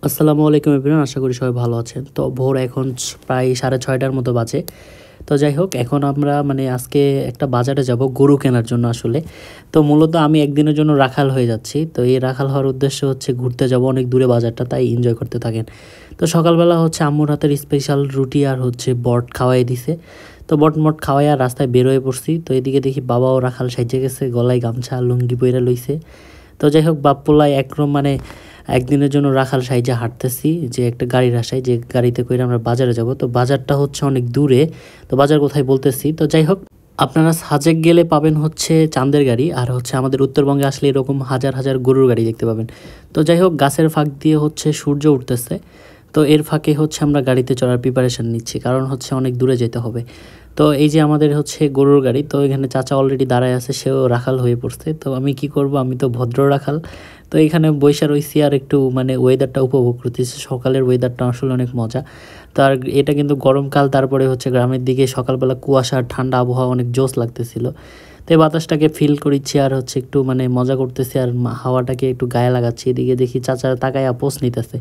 আসসালামু আলাইকুম এভরিওয়ান, আশা করি সবাই ভালো আছেন। তো ভোর এখন প্রায় 6:30টার মতো বাজে। তো যাই হোক, এখন আমরা আজকে একটা বাজারে যাব গরু কেনার জন্য আসলে। তো মূলত আমি একদিনের জন্য রাখাল হয়ে যাচ্ছি। তো এই রাখাল হওয়ার উদ্দেশ্য হচ্ছে ঘুরতে যাব অনেক দূরে বাজারটা, তাই এনজয় করতে থাকেন। তো সকালবেলা হচ্ছে আম্মুর হাতের স্পেশাল রুটি আর হচ্ছে বট খাওয়াই দিছে। তো বট মট খাওয়াই আর রাস্তায় বের হয়ে পড়ছি। তো এদিকে দেখি বাবাও রাখাল সাইজে গেছে, গলায় গামছা লুঙ্গি পইরা লইছে। তো যাই হোক, বাপ্পোলায় একরকম একদিনের জন্য রাখাল সাইজে হাঁটতেছি, যে একটা গাড়ির আশায় যে গাড়িতে করে আমরা বাজারে যাব। তো বাজারটা হচ্ছে অনেক দূরে। তো বাজার কোথায় বলতেছি। তো যাই হোক, আপনারা সাজেক গেলে পাবেন হচ্ছে চাঁদের গাড়ি, আর হচ্ছে আমাদের উত্তরবঙ্গে আসলে এরকম হাজার হাজার গরুর গাড়ি দেখতে পাবেন। তো যাই হোক, গাছের ফাঁক দিয়ে হচ্ছে সূর্য উঠতেছে। তো এর ফাঁকে হচ্ছে আমরা গাড়িতে চড়ার প্রিপারেশন নিচ্ছি, কারণ হচ্ছে অনেক দূরে যেতে হবে। তো এই যে আমাদের হচ্ছে গরুর গাড়ি, তো এখানে চাচা অলরেডি দাঁড়ায় আছে, সেও রাখাল হয়ে পড়ছে। তো আমি কি করব, আমি তো ভদ্র রাখাল। তো এখানে বৈশা রয়েছি আর একটু ওয়েদারটা উপভোগ করতেছি। সকালের ওয়েদারটা আসলে অনেক মজা। তো আর এটা কিন্তু গরমকাল, তারপরে হচ্ছে গ্রামের দিকে সকালবেলা কুয়াশা আর ঠান্ডা আবহাওয়া, অনেক জোশ লাগতেছিল। তো এই বাতাসটাকে ফিল করছি আর হচ্ছে একটু মজা করতেছি, আর হাওয়াটাকে একটু গায়ে লাগাচ্ছি। এদিকে দেখি চাচা তাকায় পোস্ট নিতেছে।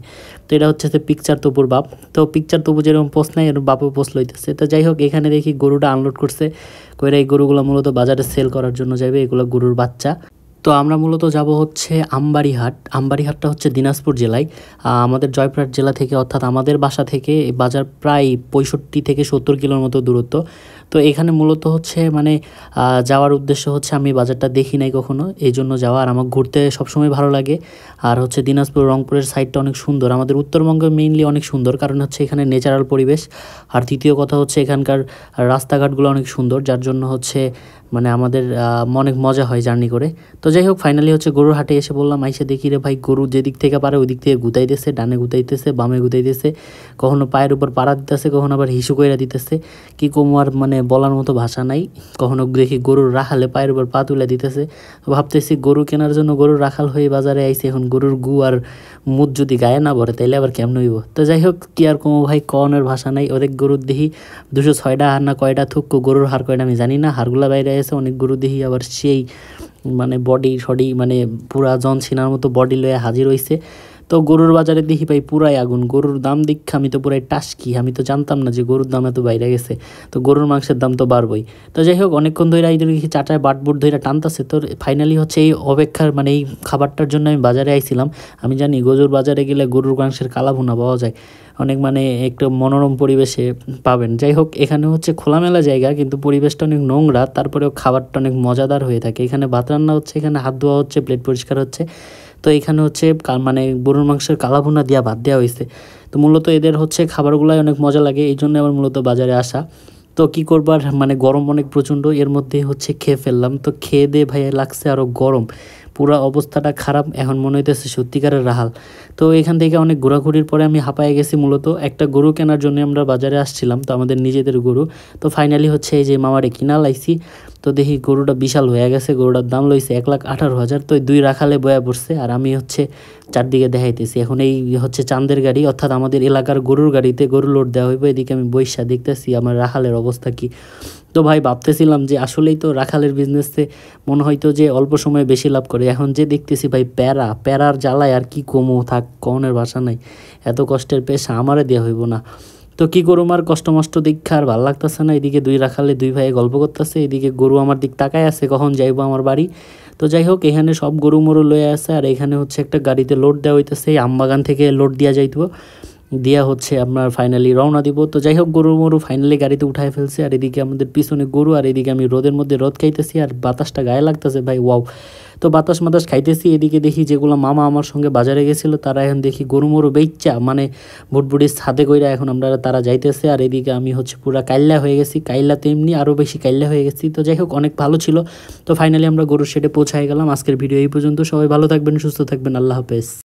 তো এটা হচ্ছে পিকচার তপুর বাপ। তো পিকচার তপু যেরকম পোস্ট নেয়, এরকম বাপও পোস্ট লইতেছে। তো যাই হোক, এখানে দেখি গরুটা আনলোড করছে। কইরা এই গরুগুলো মূলত বাজারে সেল করার জন্য যাবে, এগুলো গরুর বাচ্চা। তো আমরা মূলত যাব হচ্ছে আমবাড়িহাট। আমবাড়িহাটটা হচ্ছে দিনাজপুর জেলায়। আমাদের জয়পুরহাট জেলা থেকে, অর্থাৎ আমাদের বাসা থেকে এই বাজার প্রায় 65 থেকে 70 কিলোর মতো দূরত্ব। তো এখানে মূলত হচ্ছে যাওয়ার উদ্দেশ্য হচ্ছে, আমি বাজারটা দেখি নাই কখনো, এই জন্য যাওয়া। আর আমার ঘুরতে সবসময় ভালো লাগে। আর হচ্ছে দিনাজপুর রংপুরের সাইডটা অনেক সুন্দর, আমাদের উত্তরবঙ্গে মেইনলি অনেক সুন্দর, কারণ হচ্ছে এখানে ন্যাচারাল পরিবেশ। আর তৃতীয় কথা হচ্ছে এখানকার রাস্তাঘাটগুলো অনেক সুন্দর, যার জন্য হচ্ছে আমাদের অনেক মজা হয় জার্নি করে। তো যাই হোক, ফাইনালি হচ্ছে গরুর হাটে এসে বললাম, আইসে দেখি রে ভাই, গরু যেদিক থেকে পারে ওই দিক থেকে গুতাইতেছে, ডানে গুতাইতেছে, বামে গুতাইতেছে, কখনো পায়ের উপর পাড়া দিতেছে, কখনো আবার হিসু কইরা দিতেছে। কি কমু আর, বলার মতো ভাষা নাই। কখনো দেখি গরুর রাখালে পায়ের উপর পা তুলে দিতেছে। তো ভাবতেছি, গরু কেনার জন্য গরুর রাখাল হয়ে বাজারে আইসি, এখন গরুর গু আর মুদ যদি গায়ে না ভরে তাইলে আবার কেমন হইব। তো যাই হোক, কি আর কমু ভাই, কনের ভাষা নাই। অনেক গরুর দেখি 206টা হার না কয়টা থুক্কু, গরুর হার কয়টা আমি জানি না, হারগুলা বাইরে আছে। অনেক গরু দেখি আবার সেই বডি সডি পুরা জন সিনার মতো বডি লয়ে হাজির হইছে। তো গরুর বাজারে দেখি ভাই পুরাই আগুন। গরুর দাম দীক্ষা আমি তো পুরাই টাসকি, আমি তো জানতাম না যে গরুর দাম এত বাইরে গেছে। তো গরুর মাংসের দাম তো বাড়বই। তো যাই হোক, অনেকক্ষণ ধরে এই দেখি চাটায় বাটবুট ধরে টানতেছে। তো ফাইনালি হচ্ছে এই অপেক্ষার এই খাবারটার জন্য আমি বাজারে আইছিলাম। আমি জানি গরুর বাজারে গেলে গরুর মাংসের কালা ভুনা পাওয়া যায়, অনেক একটু মনোরম পরিবেশে পাবেন। যাই হোক, এখানে হচ্ছে খোলামেলা জায়গা, কিন্তু পরিবেশটা অনেক নোংরা, তারপরেও খাবারটা অনেক মজাদার হয়ে থাকে। এখানে ভাত রান্না হচ্ছে, এখানে হাত ধোয়া হচ্ছে, প্লেট পরিষ্কার হচ্ছে। তো এখানে হচ্ছে গরুর মাংসের কালা ভুনা দিয়া ভাত দেওয়া হয়েছে। তো মূলত এদের হচ্ছে খাবারগুলাই অনেক মজা লাগে, এই জন্য আমার মূলত বাজারে আসা। তো কী করবার, গরম অনেক প্রচণ্ড, এর মধ্যে হচ্ছে খেয়ে ফেললাম। তো খেয়ে দিয়ে ভাইয়া লাগছে আরও গরম, পুরো অবস্থাটা খারাপ। এখন মনে হইতেছে সত্যিকারের রাহাল। তো এখান থেকে অনেক ঘোরাঘুরির পরে আমি হাঁপায়ে গেছি। মূলত একটা গরু কেনার জন্য আমরা বাজারে আসছিলাম, তো আমাদের নিজেদের গরু। তো ফাইনালি হচ্ছে এই যে মামারে কিনা লাইছি। তো দেখি গরুটা বিশাল হয়ে গেছে, গরুটার দাম লইছে 1,18,000। তো দুই রাখালে বয়া পড়ছে, আর আমি হচ্ছে চারদিকে দেখাইতেছি। এখন এই হচ্ছে চাঁদের গাড়ি, অর্থাৎ আমাদের এলাকার গরুর গাড়িতে গরু লোড দেওয়া হইব। এদিকে আমি বৈশা দেখতেছি আমার রাখালের অবস্থা কি। তো ভাই ভাবতেছিলাম যে আসলেই তো রাখালের বিজনেসে মনে হয়তো যে অল্প সময়ে বেশি লাভ করে। এখন যে দেখতেছি ভাই, প্যারার জ্বালায় আর কি কমও থাক, কনের ভাষা নাই। এত কষ্টের পেশা আমারে দেওয়া হইব না। তো কী করুম আর, কষ্ট মষ্ট দীক্ষা আর ভালো লাগতেছে না। এদিকে দুই রাখালে দুই ভাইয়ে গল্প করতেছে, এদিকে গরু আমার দিক তাকায় আছে কখন যাইবো আমার বাড়ি। তো যাই হোক, এখানে সব গরু মরু লয়ে আছে, আর এখানে হচ্ছে একটা গাড়িতে লোড দেওয়া হইতেছে। এই আমবাগান থেকে লোড দেওয়া যাইতো, দিয়া হচ্ছে আপনার ফাইনালি রওনা দিব। তো যাই হোক, গরু মরু ফাইনালি গাড়িতে উঠায় ফেলছে, আর এদিকে আমাদের পিছনে গরু, আর এদিকে আমি রোদের মধ্যে রোদ খাইতেছি, আর বাতাসটা গায়ে লাগতেছে ভাই, ওয়াও। তো বাতাস মাতাস খাইতেছি। এদিকে দেখি যেগুলো মামা আমার সঙ্গে বাজারে গেছিলো, তারা এখন দেখি গরু মরু বেচ্চা ভুটভুটির ছাদে কইরা এখন তারা যাইতেছে। আর এদিকে আমি হচ্ছে পুরা কাইল্লা হয়ে গেছি, কাইল্লা তেমনি আরও বেশি কাইল্লা হয়ে গেছি। তো যাই হোক, অনেক ভালো ছিল। তো ফাইনালি আমরা গরুর শেডে পৌঁছায় গেলাম। আজকের ভিডিও এই পর্যন্ত। সবাই ভালো থাকবেন, সুস্থ থাকবেন, আল্লাহ হাফেজ।